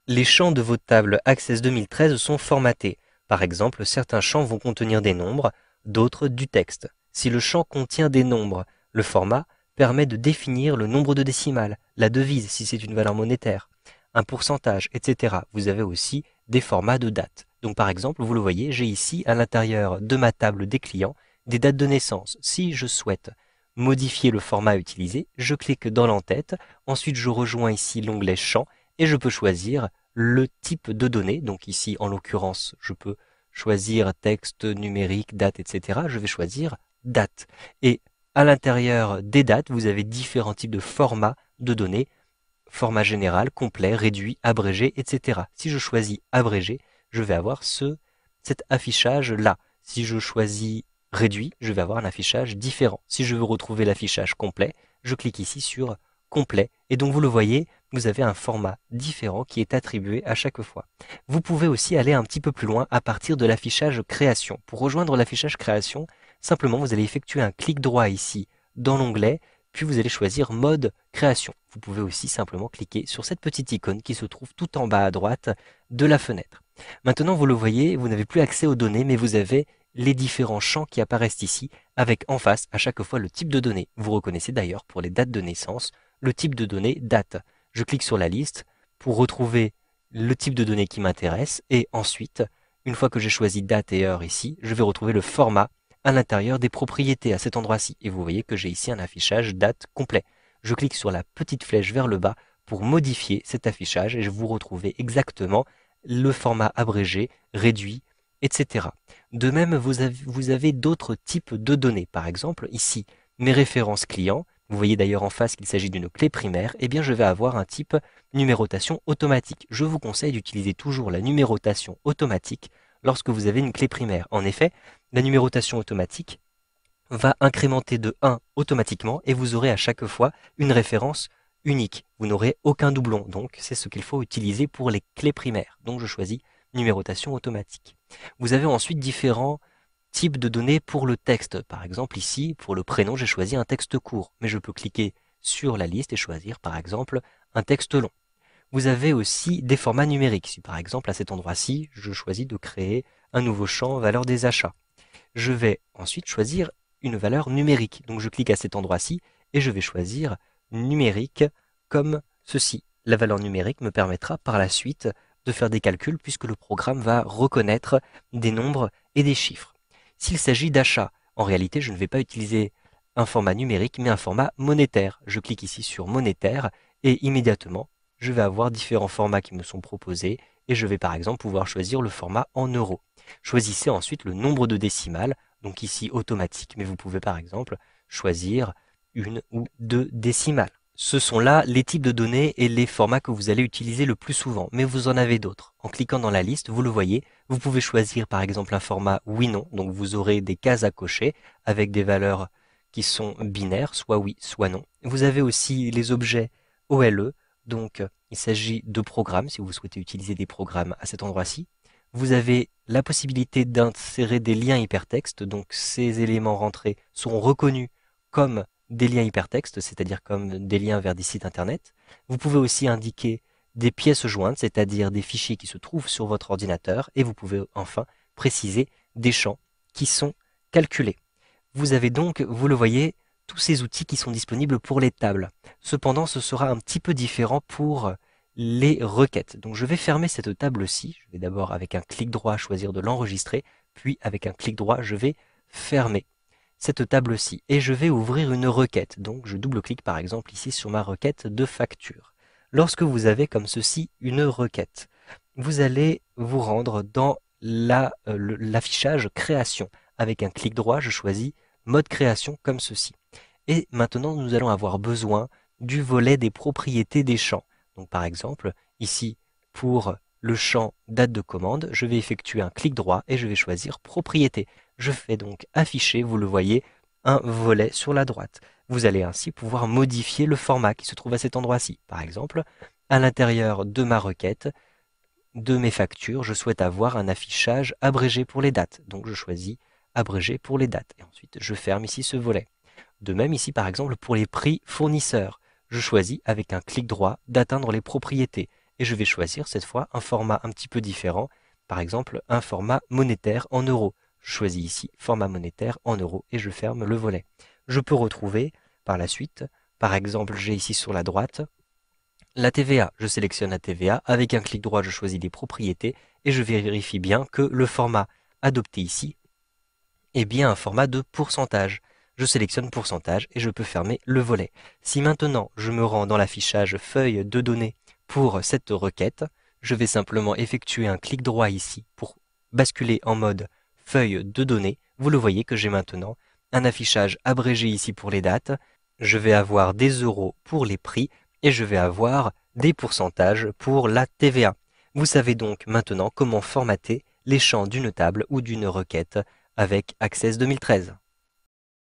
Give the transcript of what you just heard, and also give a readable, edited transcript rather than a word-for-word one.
Les champs de votre table Access 2013 sont formatés. Par exemple, certains champs vont contenir des nombres, d'autres du texte. Si le champ contient des nombres, le format permet de définir le nombre de décimales, la devise si c'est une valeur monétaire, un pourcentage, etc. Vous avez aussi des formats de dates. Donc par exemple, vous le voyez, j'ai ici à l'intérieur de ma table des clients des dates de naissance. Si je souhaite modifier le format utilisé, je clique dans l'entête, ensuite je rejoins ici l'onglet champ et je peux choisir le type de données. Donc ici, en l'occurrence, je peux choisir texte, numérique, date, etc. Je vais choisir date. Et à l'intérieur des dates, vous avez différents types de formats de données, format général, complet, réduit, abrégé, etc. Si je choisis abrégé, je vais avoir cet affichage-là. Si je choisis réduit, je vais avoir un affichage différent. Si je veux retrouver l'affichage complet, je clique ici sur complet. Et donc vous le voyez, vous avez un format différent qui est attribué à chaque fois. Vous pouvez aussi aller un petit peu plus loin à partir de l'affichage création. Pour rejoindre l'affichage création, simplement vous allez effectuer un clic droit ici dans l'onglet, puis vous allez choisir mode création. Vous pouvez aussi simplement cliquer sur cette petite icône qui se trouve tout en bas à droite de la fenêtre. Maintenant, vous le voyez, vous n'avez plus accès aux données, mais vous avez les différents champs qui apparaissent ici, avec en face à chaque fois le type de données. Vous reconnaissez d'ailleurs pour les dates de naissance, le type de données date. Je clique sur la liste pour retrouver le type de données qui m'intéresse, et ensuite, une fois que j'ai choisi date et heure ici, je vais retrouver le format à l'intérieur des propriétés à cet endroit-ci. Et vous voyez que j'ai ici un affichage date complet. Je clique sur la petite flèche vers le bas pour modifier cet affichage et je vous retrouver exactement le format abrégé, réduit, etc. De même, vous avez d'autres types de données. Par exemple, ici, mes références clients. Vous voyez d'ailleurs en face qu'il s'agit d'une clé primaire. Eh bien, je vais avoir un type numérotation automatique. Je vous conseille d'utiliser toujours la numérotation automatique lorsque vous avez une clé primaire. En effet, la numérotation automatique va incrémenter de 1 automatiquement et vous aurez à chaque fois une référence unique. Vous n'aurez aucun doublon, donc c'est ce qu'il faut utiliser pour les clés primaires. Donc je choisis numérotation automatique. Vous avez ensuite différents types de données pour le texte. Par exemple ici, pour le prénom, j'ai choisi un texte court, mais je peux cliquer sur la liste et choisir par exemple un texte long. Vous avez aussi des formats numériques. Si par exemple à cet endroit-ci, je choisis de créer un nouveau champ valeur des achats, je vais ensuite choisir une valeur numérique. Donc je clique à cet endroit-ci et je vais choisir numérique comme ceci. La valeur numérique me permettra par la suite de faire des calculs puisque le programme va reconnaître des nombres et des chiffres. S'il s'agit d'achat, en réalité je ne vais pas utiliser un format numérique mais un format monétaire. Je clique ici sur monétaire et immédiatement je vais avoir différents formats qui me sont proposés et je vais par exemple pouvoir choisir le format en euros. Choisissez ensuite le nombre de décimales, donc ici automatique, mais vous pouvez par exemple choisir une ou deux décimales. Ce sont là les types de données et les formats que vous allez utiliser le plus souvent, mais vous en avez d'autres. En cliquant dans la liste, vous le voyez, vous pouvez choisir par exemple un format oui-non, donc vous aurez des cases à cocher avec des valeurs qui sont binaires, soit oui, soit non. Vous avez aussi les objets OLE, donc il s'agit de programmes, si vous souhaitez utiliser des programmes à cet endroit-ci. Vous avez la possibilité d'insérer des liens hypertextes, donc ces éléments rentrés seront reconnus comme des liens hypertextes, c'est-à-dire comme des liens vers des sites internet. Vous pouvez aussi indiquer des pièces jointes, c'est-à-dire des fichiers qui se trouvent sur votre ordinateur, et vous pouvez enfin préciser des champs qui sont calculés. Vous avez donc, vous le voyez, tous ces outils qui sont disponibles pour les tables. Cependant, ce sera un petit peu différent pour les requêtes. Donc je vais fermer cette table-ci. Je vais d'abord avec un clic droit choisir de l'enregistrer, puis avec un clic droit, je vais fermer cette table-ci et je vais ouvrir une requête. Donc je double-clique par exemple ici sur ma requête de facture. Lorsque vous avez comme ceci une requête, vous allez vous rendre dans l'affichage création. Avec un clic droit, je choisis mode création comme ceci. Et maintenant, nous allons avoir besoin du volet des propriétés des champs. Donc par exemple, ici, pour le champ date de commande, je vais effectuer un clic droit et je vais choisir propriété. Je fais donc afficher, vous le voyez, un volet sur la droite. Vous allez ainsi pouvoir modifier le format qui se trouve à cet endroit-ci. Par exemple, à l'intérieur de ma requête, de mes factures, je souhaite avoir un affichage abrégé pour les dates. Donc je choisis abrégé pour les dates. Et ensuite, je ferme ici ce volet. De même ici, par exemple, pour les prix fournisseurs, je choisis avec un clic droit d'atteindre les propriétés et je vais choisir cette fois un format un petit peu différent, par exemple un format monétaire en euros. Je choisis ici format monétaire en euros et je ferme le volet. Je peux retrouver par la suite, par exemple j'ai ici sur la droite, la TVA. Je sélectionne la TVA, avec un clic droit je choisis les propriétés et je vérifie bien que le format adopté ici est bien un format de pourcentage. Je sélectionne pourcentage et je peux fermer le volet. Si maintenant je me rends dans l'affichage feuille de données pour cette requête, je vais simplement effectuer un clic droit ici pour basculer en mode feuille de données. Vous le voyez que j'ai maintenant un affichage abrégé ici pour les dates. Je vais avoir des euros pour les prix et je vais avoir des pourcentages pour la TVA. Vous savez donc maintenant comment formater les champs d'une table ou d'une requête avec Access 2013.